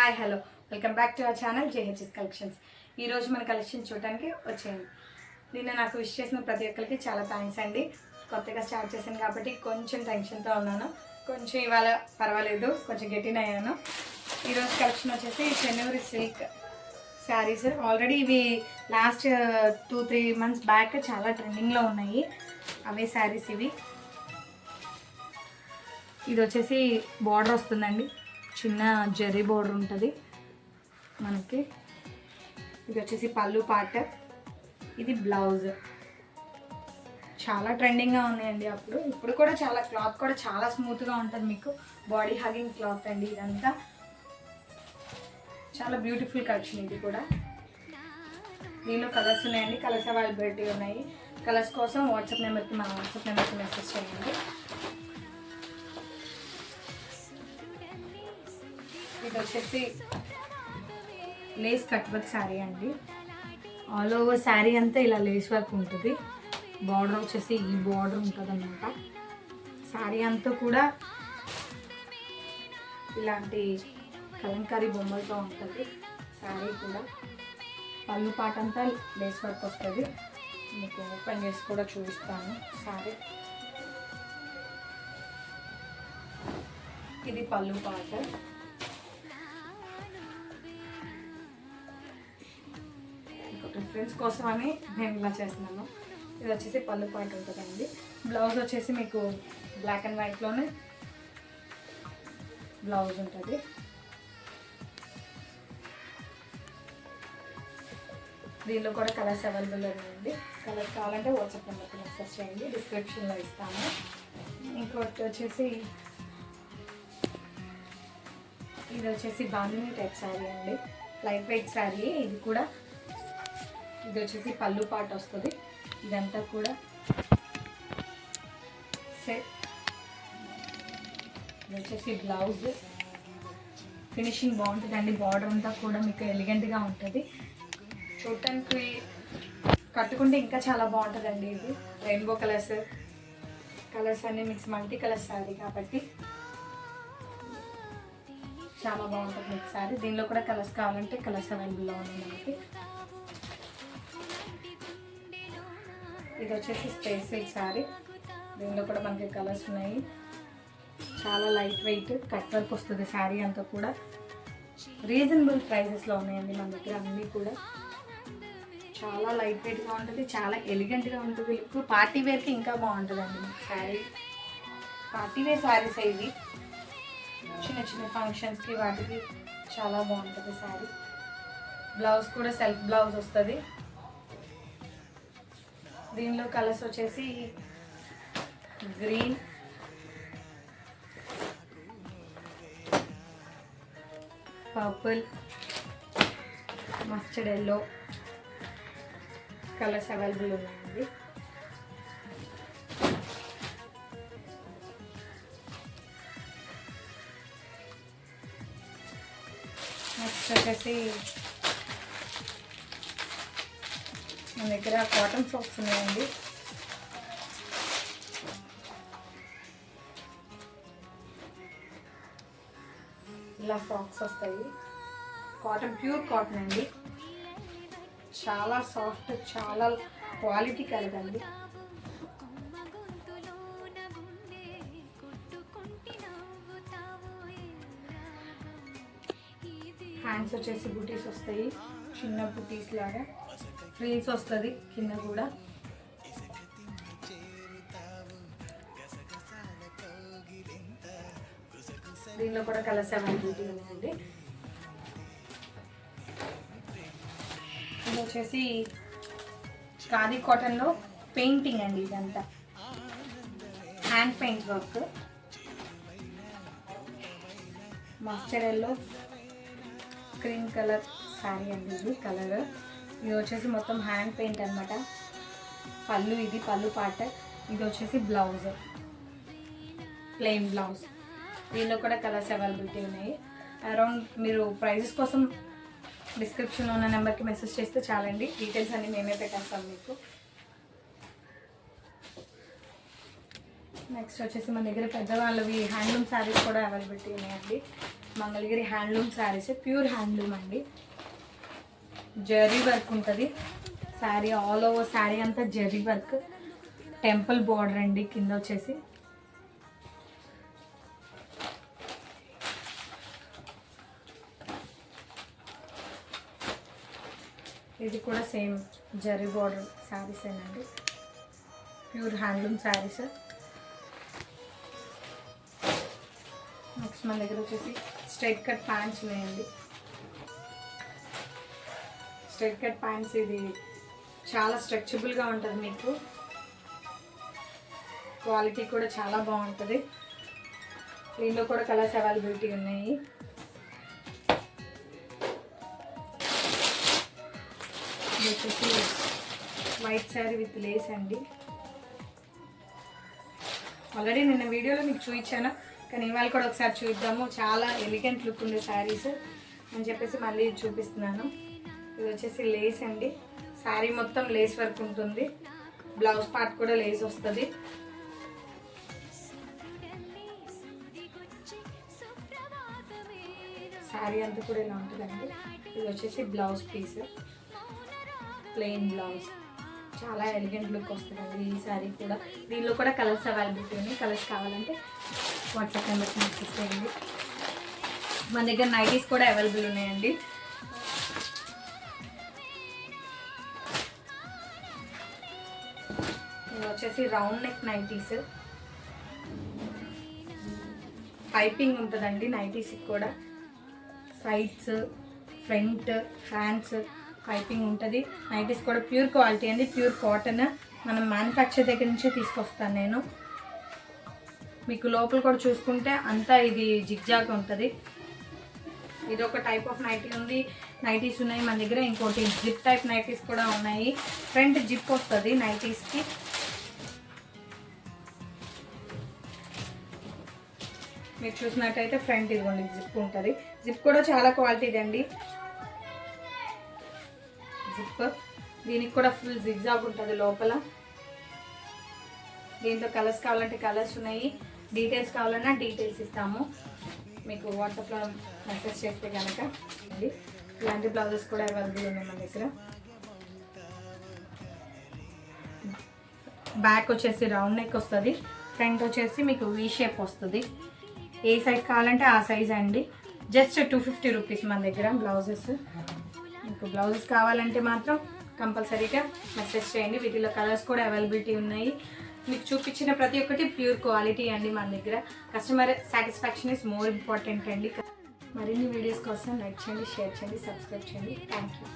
Hi hello welcome back to our channel JHS collections. ఈరోజు మన collection చూడడానికి వచ్చేయండి. నిన్న నాకు విష్ చేసిన ప్రతి ఒక్కరికి చాలా థ్యాంక్స్ అండి. కొత్తగా స్టార్ట్ చేశాను కాబట్టి కొంచెం టెన్షన్తో ఉన్నాను. కొంచెం ఇవాళ పర్వాలేదు, కొంచెం గెటిన్ అయ్యాను. ఈరోజు కలెక్షన్ వచ్చేసి చెన్నూరి సిల్క్ శారీస్. ఆల్రెడీ ఇవి లాస్ట్ 2-3 months బ్యాక్ చాలా ట్రెండింగ్లో ఉన్నాయి. అవే శారీస్ ఇవి. ఇది వచ్చేసి బార్డర్ వస్తుందండి, చిన్న జరీ బోర్డర్ ఉంటుంది మనకి. ఇది వచ్చేసి పళ్ళు పార్ట్, ఇది బ్లౌజ్. చాలా ట్రెండింగ్గా ఉన్నాయండి అప్పుడు. ఇప్పుడు కూడా చాలా, క్లాత్ కూడా చాలా స్మూత్గా ఉంటుంది, మీకు బాడీ హగింగ్ క్లాత్ అండి. ఇదంతా చాలా బ్యూటిఫుల్ కలెక్షన్. ఇది కూడా దీనిలో కలర్స్ ఉన్నాయండి, కలర్స్ అవైలబిలిటీ ఉన్నాయి. కలర్స్ కోసం మా వాట్సాప్ నెంబర్కి మెసేజ్ చేయండి. ఇది వచ్చేసి లేస్ కట్ వర్క్ శారీ అండి. ఆల్ ఓవర్ శారీ అంతా ఇలా లేస్ వర్క్ ఉంటుంది. బార్డర్ వచ్చేసి ఈ బార్డర్ ఉంటుంది అన్నమాట. శారీ అంతా కూడా ఇలాంటి కలంకారీ బొమ్మలతో ఉంటుంది శారీ కూడా. పళ్ళు పాట అంతా లేస్ వర్క్ వస్తుంది. మీకు ఓపెన్ చేసి కూడా చూపిస్తాను శారీ. ఇది పళ్ళు పాట. ఫ్రెండ్స్ కోసం అని నేను ఇలా చేస్తున్నాను. ఇది వచ్చేసి పళ్ళు పాయింట్ ఉంటుందండి. బ్లౌజ్ వచ్చేసి మీకు బ్లాక్ అండ్ వైట్లోనే బ్లౌజ్ ఉంటుంది. దీనిలో కూడా కలర్స్ అవైలబుల్ ఉన్నాయండి. కలర్స్ కావాలంటే వాట్సాప్ నెంబర్కి మెసేజ్ చేయండి, డిస్క్రిప్షన్లో ఇస్తాను. ఇంకోటి వచ్చేసి ఇది వచ్చేసి బాందిని టైప్ శారీ అండి, లైట్ వెయిట్ శారీ. ఇది కూడా ఇది వచ్చేసి పళ్ళు పాట వస్తుంది. ఇదంతా కూడా సెట్. ఇది వచ్చేసి బ్లౌజ్. ఫినిషింగ్ బాగుంటుందండి. బార్డర్ అంతా కూడా మీకు ఎలిగెంట్గా ఉంటుంది. చూడటానికి కట్టుకుంటే ఇంకా చాలా బాగుంటుందండి. ఇది రెయిన్బో కలర్స్ అన్నీ మిక్స్, మల్టీ కలర్స్ శారీ కాబట్టి చాలా బాగుంటుంది మీకు శారీ. దీనిలో కూడా కలర్స్ కావాలంటే కలర్స్ అవైలబుల్లో ఉన్నాయి మనకి. ఇది వచ్చేసి స్పేస్ సిల్క్ శారీ. దీనిలో కూడా మనకి కలర్స్ ఉన్నాయి. చాలా లైట్ వెయిట్ కట్ వర్క్ వస్తుంది శారీ అంతా కూడా. రీజనబుల్ ప్రైజెస్లో ఉన్నాయండి మన దగ్గర అన్నీ కూడా. చాలా లైట్ వెయిట్గా ఉంటుంది, చాలా ఎలిగెంట్గా ఉంటుంది. లుక్ పార్టీ వేర్కి ఇంకా బాగుంటుందండి మీకు శారీ. పార్టీ వేర్ శారీస్ ఇవి, చిన్న చిన్న ఫంక్షన్స్కి వాటికి చాలా బాగుంటుంది శారీ. బ్లౌజ్ కూడా సెల్ఫ్ బ్లౌజ్ వస్తుంది. దీనిలో కలర్స్ వచ్చేసి green, purple, mustard yellow colours available ఉన్నాయండి. నెక్స్ట్ వచ్చేసి మన దగ్గర కాటన్ ఫ్రాక్స్ ఉన్నాయండి. ఇలా ఫ్రాక్స్ వస్తాయి. కాటన్, ప్యూర్ కాటన్ అండి. చాలా సాఫ్ట్, చాలా క్వాలిటీ కలదండి. హ్యాండ్స్ వచ్చేసి బుటీస్ వస్తాయి, చిన్న బుటీస్ లాగా. ఫ్రీల్స్ వస్తుంది కింద కూడా. దీనిలో కూడా కలర్స్ అవైలబిలిటీ ఉన్నాయండి. ఇది వచ్చేసి ఖాదీ కాటన్లో పెయింటింగ్ అండి. ఇదంతా hand paint work. Mustard yellow, cream colour sari అండి. ఇది కలర్. ఇది వచ్చేసి మొత్తం హ్యాండ్ పెయింట్ అనమాట. పళ్ళు, ఇది పళ్ళు పార్ట్. ఇది వచ్చేసి బ్లౌజ్, ప్లెయిన్ బ్లౌజ్. దీనిలో కూడా కలర్స్ అవైలబిలిటీ ఉన్నాయి. అరౌండ్ మీరు ప్రైజెస్ కోసం డిస్క్రిప్షన్లో ఉన్న నెంబర్కి మెసేజ్ చేస్తే చాలండి. డీటెయిల్స్ అన్నీ మేమే పెట్టేస్తాం మీకు. నెక్స్ట్ వచ్చేసి మన దగ్గర పెద్దవాళ్ళవి హ్యాండ్లూమ్ శారీస్ కూడా అవైలబిలిటీ ఉన్నాయండి. Mangalagiri handloom saris, pure handloom అండి. జరీ వర్క్ ఉంటుంది శారీ, ఆల్ ఓవర్ శారీ అంతా జరీ వర్క్. టెంపుల్ బార్డర్ అండి కింద వచ్చేసి. ఇది కూడా సేమ్ జరీ బార్డర్ శారీస్ ఏనండి, ప్యూర్ హ్యాండ్లూమ్ శారీస్. నెక్స్ట్ మన దగ్గర వచ్చేసి స్ట్రైట్ కట్ ప్యాంట్స్ ఉన్నాయండి. స్ట్రైట్ కట్ ప్యాంట్స్ ఇది చాలా స్ట్రెచబుల్గా ఉంటుంది, మీకు క్వాలిటీ కూడా చాలా బాగుంటుంది. దీనిలో కూడా కలర్స్ అవైలబిలిటీ ఉన్నాయి. ఇది వచ్చేసి వైట్ శారీ విత్ లేస్ అండి. ఆల్రెడీ నిన్న వీడియోలో మీకు చూపించాను, కానీ ఇవాళ కూడా ఒకసారి చూద్దాము. చాలా ఎలిగెంట్ లుక్ ఉండే శారీస్ అని చెప్పేసి మళ్ళీ చూపిస్తున్నాను. ఇది వచ్చేసి లేస్ అండి, శారీ మొత్తం లేస్ వర్క్ ఉంటుంది. బ్లౌజ్ పార్ట్ కూడా లేస్ వస్తుంది. శారీ అంతా కూడా ఇలా ఉంటుందండి. ఇది వచ్చేసి బ్లౌజ్ పీస్, ప్లెయిన్ బ్లౌజ్, చాలా ఎలిగెంట్ లుక్ వస్తుందండి ఈ శారీ కూడా. దీనిలో కూడా కలర్స్ అవైలబిలిటీ ఉన్నాయి. కలర్స్ కావాలంటే వాట్సాప్ నెంబర్కి మెసేజ్ చేయండి. మన దగ్గర నైటీస్ కూడా అవైలబుల్ ఉన్నాయండి. ఇది వచ్చేసి రౌండ్ నెక్ నైటీస్, పైపింగ్ ఉంటుందండి నైటీస్కి కూడా. సైడ్స్, ఫ్రంట్, హ్యాండ్స్ పైపింగ్ ఉంటుంది. నైటీస్ కూడా ప్యూర్ క్వాలిటీ అండి, ప్యూర్ కాటన్. మనం మ్యానుఫ్యాక్చర్ దగ్గర నుంచే తీసుకొస్తాను నేను. మీకు లోపల కూడా చూసుకుంటే అంతా ఇది జిగ్జాగ్ ఉంటుంది. ఇది ఒక టైప్ ఆఫ్ నైటీ ఉంది, నైటీస్ ఉన్నాయి మన దగ్గర. ఇంకోటి జిప్ టైప్ నైటీస్ కూడా ఉన్నాయి. ఫ్రంట్ జిప్ వస్తుంది నైటీస్కి. మీరు చూసినట్టయితే ఫ్రంట్ ఇదిగోండి జిప్ ఉంటుంది. జిప్ కూడా చాలా క్వాలిటీది అండి జిప్. దీనికి కూడా ఫుల్ జిగ్జాగ్ ఉంటుంది లోపల. దీంట్లో కలర్స్ కావాలంటే కలర్స్ ఉన్నాయి, డీటెయిల్స్ కావాలన్నా డీటెయిల్స్ ఇస్తాము. మీకు వాట్సాప్లో మెసేజ్ చేస్తే కనుక. ఇలాంటి బ్లౌజెస్ కూడా అవైలబుల్ ఉన్నాయి మన దగ్గర. బ్యాక్ వచ్చేసి రౌండ్ నెక్ వస్తుంది, ఫ్రంట్ వచ్చేసి మీకు వీ షేప్ వస్తుంది. ఏ సైజ్ కావాలంటే ఆ సైజ్ అండి. జస్ట్ 250 రూపీస్ మన దగ్గర బ్లౌజెస్. మీకు బ్లౌజెస్ కావాలంటే మాత్రం కంపల్సరీగా మెసేజ్ చేయండి. వీటిలో కలర్స్ కూడా అవైలబిలిటీ ఉన్నాయి. మీకు చూపించిన ప్రతి ఒక్కటి ప్యూర్ క్వాలిటీ అండి మన దగ్గర. Customer satisfaction is more important అండి. మరిన్ని వీడియోస్ కోసం లైక్ చేయండి, షేర్ చేయండి, సబ్స్క్రైబ్ చేయండి. Thank you.